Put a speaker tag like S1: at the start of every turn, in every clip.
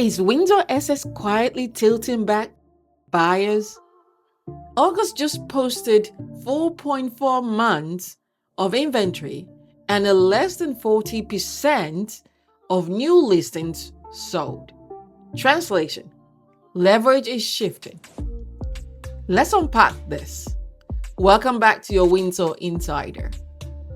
S1: Is Windsor-Essex quietly tilting back buyers? August just posted 4.4 months of inventory and a less than 40% of new listings sold. Translation: leverage is shifting. Let's unpack this. Welcome back to your Windsor Insider.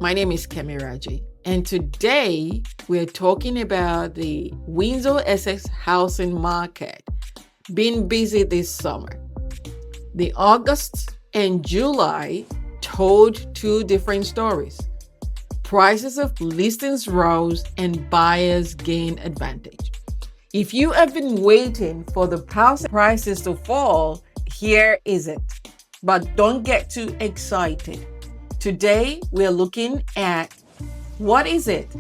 S1: My name is Kemi Raji, and today we're talking about the Windsor-Essex housing market being busy this summer. The August and July told two different stories. Prices of listings rose and buyers gained advantage. If you have been waiting for the house prices to fall, here is it. But don't get too excited. Today, we're looking at what is it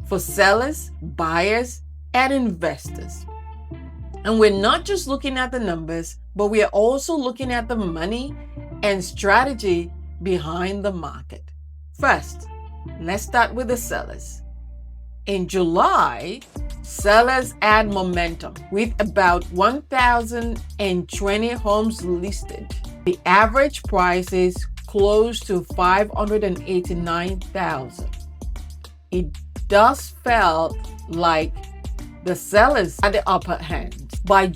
S1: for sellers, buyers, and investors. And we're not just looking at the numbers, but we are also looking at the money and strategy behind the market. First, let's start with the sellers. In July, sellers had momentum with about 1,020 homes listed. The average price is close to $589,000. It does felt like the sellers had the upper hand. By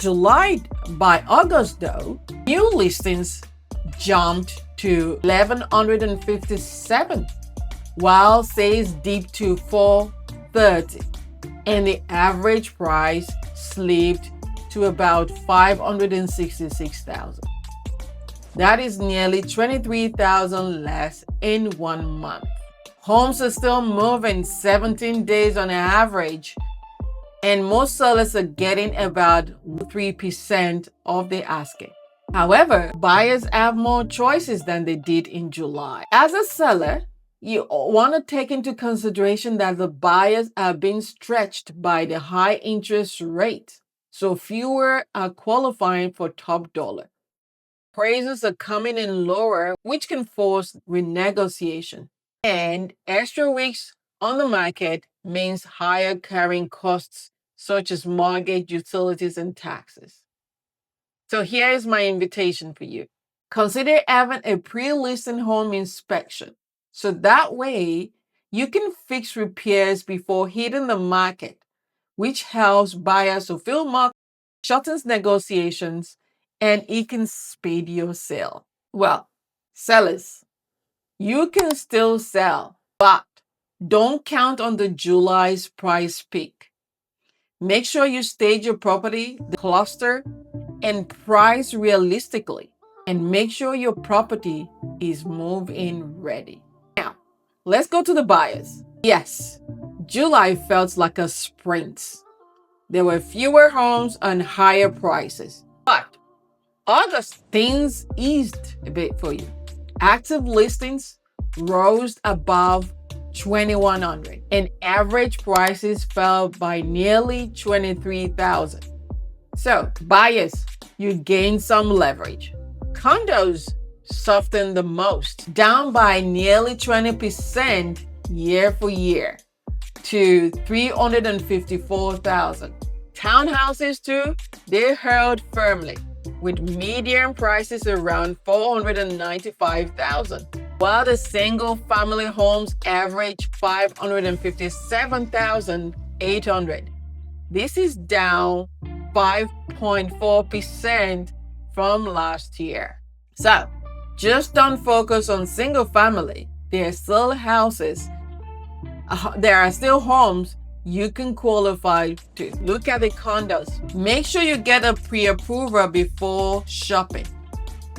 S1: August though, new listings jumped to 1,157, while sales dipped to 430, and the average price slipped to about $566,000. That is nearly $23,000 less in 1 month. Homes are still moving 17 days on average, and most sellers are getting about 3% of the asking. However, buyers have more choices than they did in July. As a seller, you want to take into consideration that the buyers are being stretched by the high interest rate, so fewer are qualifying for top dollar. Prices are coming in lower, which can force renegotiation. And extra weeks on the market means higher carrying costs, such as mortgage, utilities, and taxes. So here is my invitation for you. Consider having a pre-listing home inspection. So that way, you can fix repairs before hitting the market, which helps buyers to feel more, shortens negotiations, and it can speed your sale. Well, sellers, you can still sell, but don't count on the July's price peak. Make sure you stage your property, the cluster, and price realistically, and make sure your property is move-in ready. Now, let's go to the buyers. Yes, July felt like a sprint. There were fewer homes and higher prices, but August, things eased a bit for you. Active listings rose above 2,100 and average prices fell by nearly 23,000. So buyers, you gained some leverage. Condos softened the most, down by nearly 20% year for year to 354,000. Townhouses too, they held firmly, with median prices around 495,000, while the single-family homes average 557,800. This is down 5.4% from last year. So, just don't focus on single-family. There are still homes you can qualify to. Look at the condos. Make sure you get a pre-approval before shopping.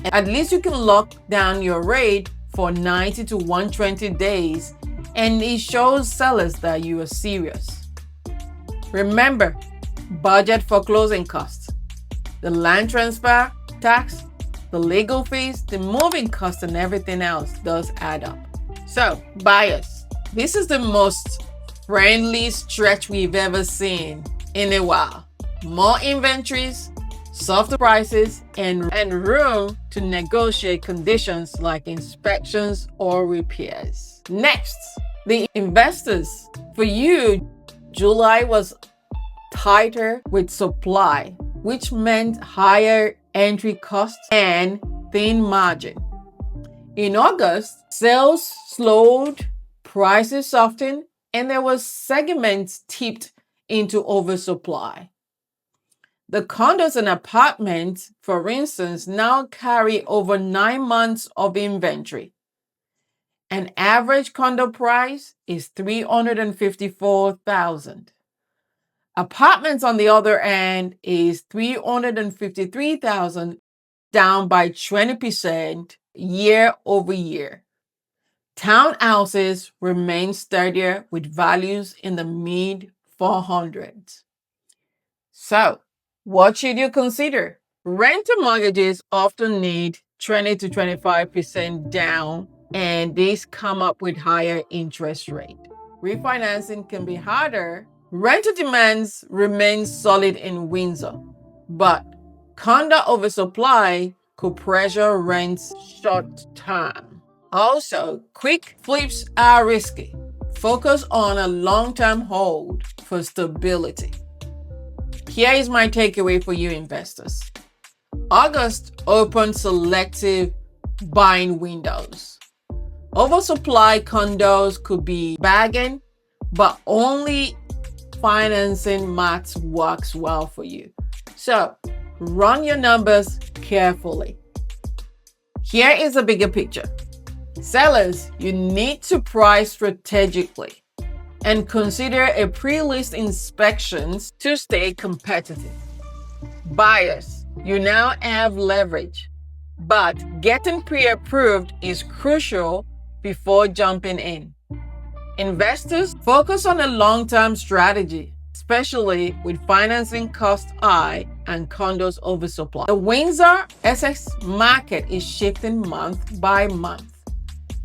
S1: At least you can lock down your rate for 90 to 120 days, and it shows sellers that you are serious. Remember, budget for closing costs. The land transfer tax, the legal fees, the moving costs, and everything else does add up. So, buyers, this is the most friendly stretch we've ever seen in a while. More inventories, softer prices, and room to negotiate conditions like inspections or repairs. Next, the investors. For you, July was tighter with supply, which meant higher entry costs and thin margin. In August, sales slowed, prices softened, and there were segments tipped into oversupply. The condos and apartments, for instance, now carry over 9 months of inventory. An average condo price is $354,000. Apartments, on the other hand, is $353,000, down by 20% year over year. Townhouses remain steadier with values in the mid 400s. So, what should you consider? Rental mortgages often need 20 to 25% down, and these come up with higher interest rate. Refinancing can be harder. Rental demands remain solid in Windsor, but condo oversupply could pressure rents short term. Also, quick flips are risky. Focus on a long-term hold for stability. Here is my takeaway for you investors. August opened selective buying windows. Oversupply condos could be bargain, but only financing math works well for you. So, run your numbers carefully. Here is a bigger picture. Sellers, you need to price strategically and consider a pre-list inspections to stay competitive. Buyers, you now have leverage, but getting pre-approved is crucial before jumping in. Investors, focus on a long-term strategy, especially with financing costs high and condos oversupply. The Windsor-Essex market is shifting month by month.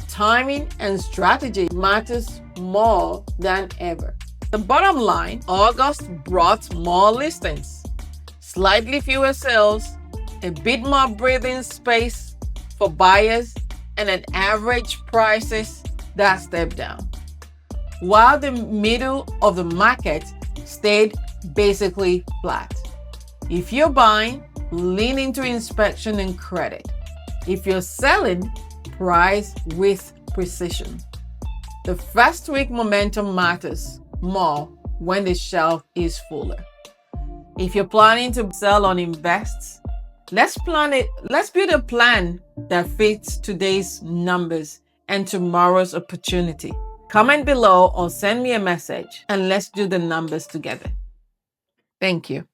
S1: Timing and strategy matters more than ever. The bottom line, August brought more listings, slightly fewer sales, a bit more breathing space for buyers, and an average prices that stepped down, while the middle of the market stayed basically flat. If you're buying, lean into inspection and credit. If you're selling, price with precision. The first week momentum matters more when the shelf is fuller. If you're planning to sell or invest, let's build a plan that fits today's numbers and tomorrow's opportunity. Comment below or send me a message and let's do the numbers together. Thank you.